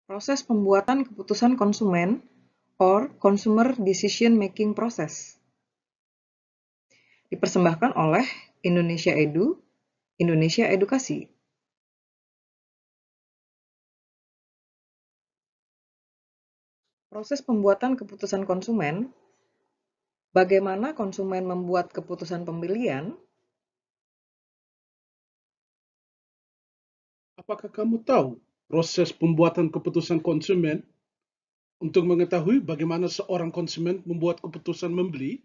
Proses pembuatan keputusan konsumen or consumer decision making process. Dipersembahkan oleh Indonesia Edu, Indonesia Edukasi. Proses pembuatan keputusan konsumen, bagaimana konsumen membuat keputusan pembelian? Apakah kamu tahu proses pembuatan keputusan konsumen untuk mengetahui bagaimana seorang konsumen membuat keputusan membeli?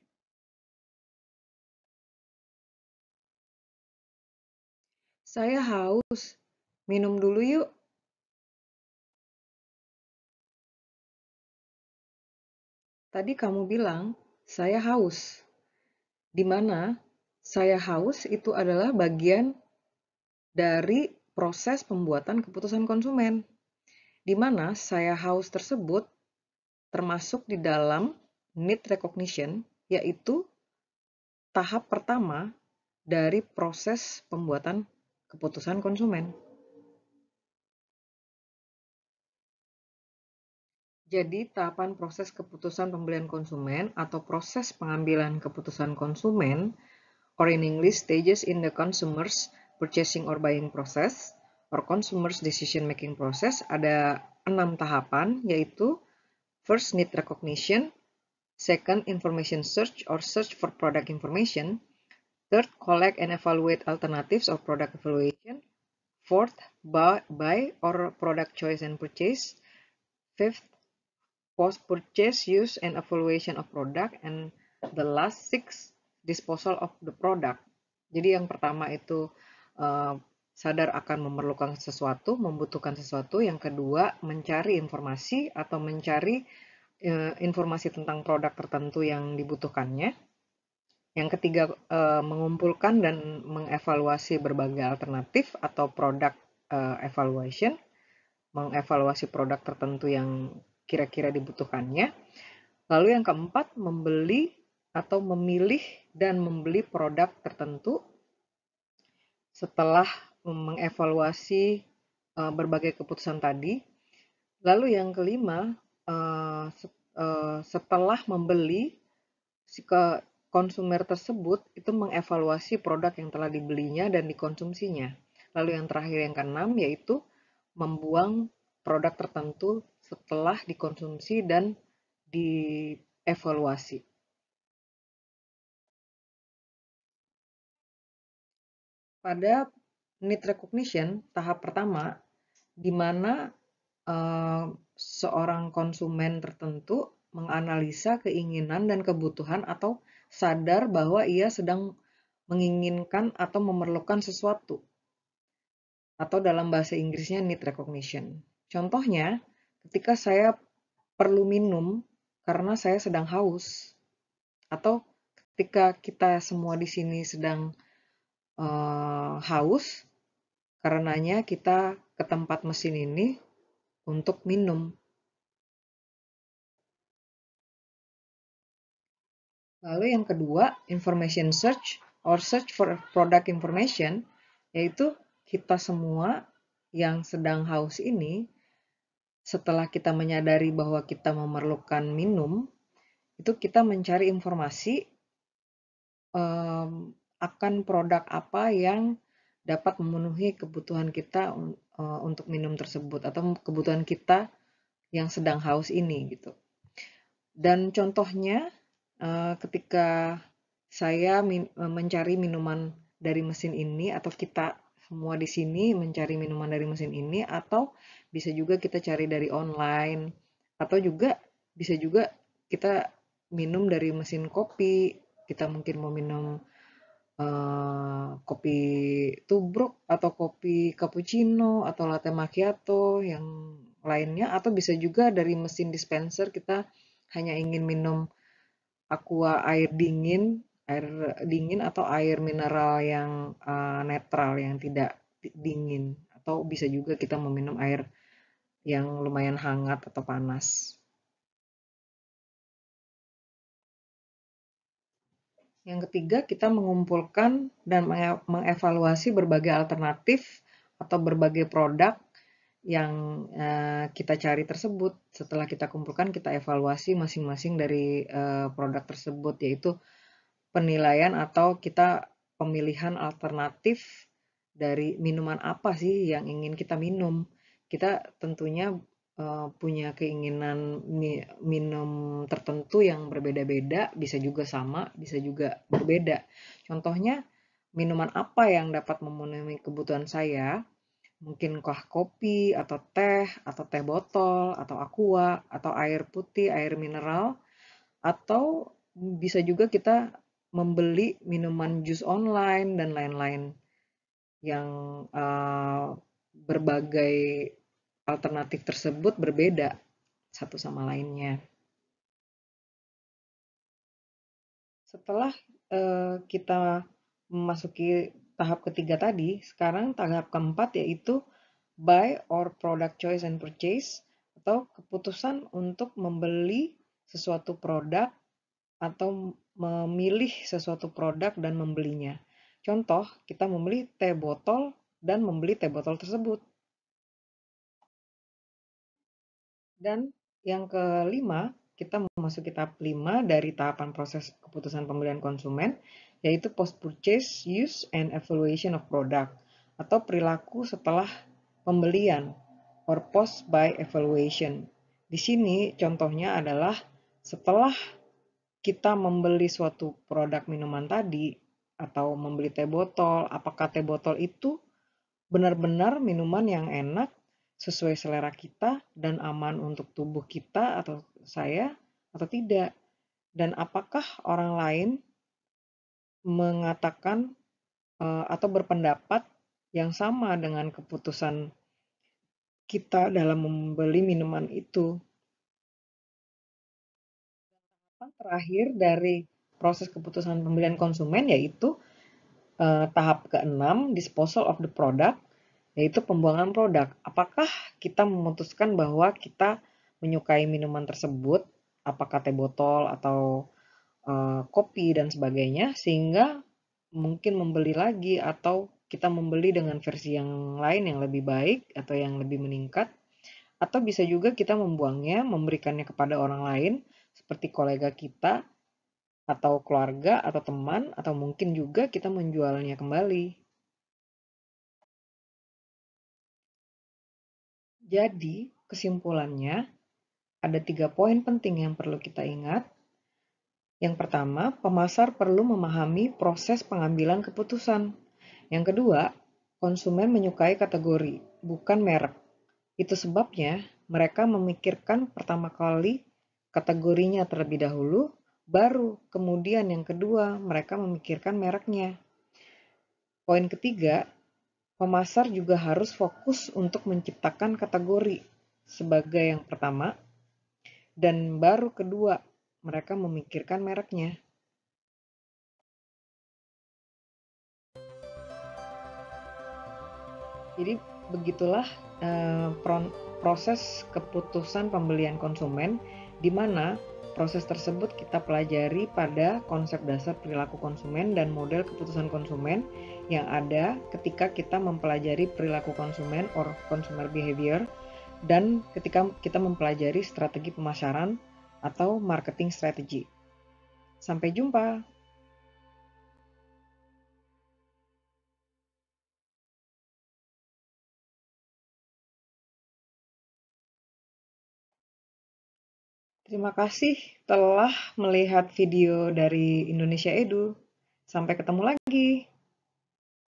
Saya haus, minum dulu yuk. Tadi kamu bilang, saya haus. Di mana saya haus itu adalah bagian dari proses pembuatan keputusan konsumen. Di mana saya haus tersebut termasuk di dalam need recognition, yaitu tahap pertama dari proses pembuatan keputusan konsumen. Jadi, tahapan proses keputusan pembelian konsumen atau proses pengambilan keputusan konsumen, or in English, stages in the consumer's purchasing or buying process, or consumer's decision making process, ada 6 tahapan, yaitu first, need recognition. Second, information search or search for product information. Third, collect and evaluate alternatives or product evaluation. Fourth, buy or product choice and purchase. Fifth, post-purchase use and evaluation of product. And the last, six, disposal of the product. Jadi yang pertama itu sadar akan memerlukan sesuatu, membutuhkan sesuatu. Yang kedua, mencari informasi atau mencari informasi tentang produk tertentu yang dibutuhkannya. Yang ketiga, mengumpulkan dan mengevaluasi berbagai alternatif atau product evaluation, mengevaluasi produk tertentu yang kira-kira dibutuhkannya. Lalu yang keempat, membeli atau memilih dan membeli produk tertentu setelah mengevaluasi berbagai keputusan tadi. Lalu yang kelima, setelah membeli, si konsumer tersebut itu mengevaluasi produk yang telah dibelinya dan dikonsumsinya. Lalu yang terakhir yang keenam yaitu membuang produk tertentu setelah dikonsumsi dan dievaluasi. Pada need recognition tahap pertama, di mana seorang konsumen tertentu menganalisa keinginan dan kebutuhan atau sadar bahwa ia sedang menginginkan atau memerlukan sesuatu. Atau dalam bahasa Inggrisnya need recognition. Contohnya, ketika saya perlu minum karena saya sedang haus. Atau ketika kita semua di sini sedang haus, karenanya kita ke tempat mesin ini untuk minum. Lalu yang kedua, information search or search for product information, yaitu kita semua yang sedang haus ini, setelah kita menyadari bahwa kita memerlukan minum, itu kita mencari informasi akan produk apa yang dapat memenuhi kebutuhan kita untuk minum tersebut atau kebutuhan kita yang sedang haus ini gitu. Dan contohnya ketika saya mencari minuman dari mesin ini atau kita semua di sini mencari minuman dari mesin ini atau bisa juga kita cari dari online atau juga bisa juga kita minum dari mesin kopi. Kita mungkin mau minum kopi tubruk atau kopi cappuccino atau latte macchiato yang lainnya atau bisa juga dari mesin dispenser kita hanya ingin minum aqua air dingin atau air mineral yang netral yang tidak dingin atau bisa juga kita meminum air yang lumayan hangat atau panas. Yang ketiga, kita mengumpulkan dan mengevaluasi berbagai alternatif atau berbagai produk yang kita cari tersebut. Setelah kita kumpulkan, kita evaluasi masing-masing dari produk tersebut, yaitu penilaian atau kita pemilihan alternatif dari minuman apa sih yang ingin kita minum. Kita tentunya punya keinginan minum tertentu yang berbeda-beda, bisa juga sama, bisa juga berbeda. Contohnya, minuman apa yang dapat memenuhi kebutuhan saya? Mungkinkah kopi, atau teh botol, atau aqua, atau air putih, air mineral, atau bisa juga kita membeli minuman jus online dan lain-lain yang berbagai alternatif tersebut berbeda satu sama lainnya. Setelah kita memasuki tahap ketiga tadi, sekarang tahap keempat yaitu buy or product choice and purchase, atau keputusan untuk membeli sesuatu produk atau memilih sesuatu produk dan membelinya. Contoh, kita membeli teh botol dan membeli teh botol tersebut. Dan yang kelima, kita memasuki tahap 5 dari tahapan proses keputusan pembelian konsumen, yaitu post-purchase use and evaluation of product, atau perilaku setelah pembelian, or post-buy evaluation. Di sini contohnya adalah setelah kita membeli suatu produk minuman tadi, atau membeli teh botol, apakah teh botol itu benar-benar minuman yang enak, sesuai selera kita, dan aman untuk tubuh kita atau saya, atau tidak. Dan apakah orang lain mengatakan atau berpendapat yang sama dengan keputusan kita dalam membeli minuman itu. Terakhir dari proses keputusan pembelian konsumen yaitu tahap ke-6, disposal of the product, yaitu pembuangan produk. Apakah kita memutuskan bahwa kita menyukai minuman tersebut, apakah teh botol atau kopi dan sebagainya, sehingga mungkin membeli lagi atau kita membeli dengan versi yang lain yang lebih baik atau yang lebih meningkat, atau bisa juga kita membuangnya, memberikannya kepada orang lain seperti kolega kita atau keluarga atau teman, atau mungkin juga kita menjualnya kembali. Jadi, kesimpulannya, ada 3 poin penting yang perlu kita ingat. Yang pertama, pemasar perlu memahami proses pengambilan keputusan. Yang kedua, konsumen menyukai kategori, bukan merek. Itu sebabnya mereka memikirkan pertama kali kategorinya terlebih dahulu, baru kemudian yang kedua mereka memikirkan mereknya. Poin ketiga, pemasar juga harus fokus untuk menciptakan kategori sebagai yang pertama, dan baru kedua mereka memikirkan mereknya. Jadi begitulah proses keputusan pembelian konsumen, di mana proses tersebut kita pelajari pada konsep dasar perilaku konsumen dan model keputusan konsumen yang ada ketika kita mempelajari perilaku konsumen or consumer behavior, dan ketika kita mempelajari strategi pemasaran atau marketing strategy. Sampai jumpa. Terima kasih telah melihat video dari Indonesia Edu. Sampai ketemu lagi.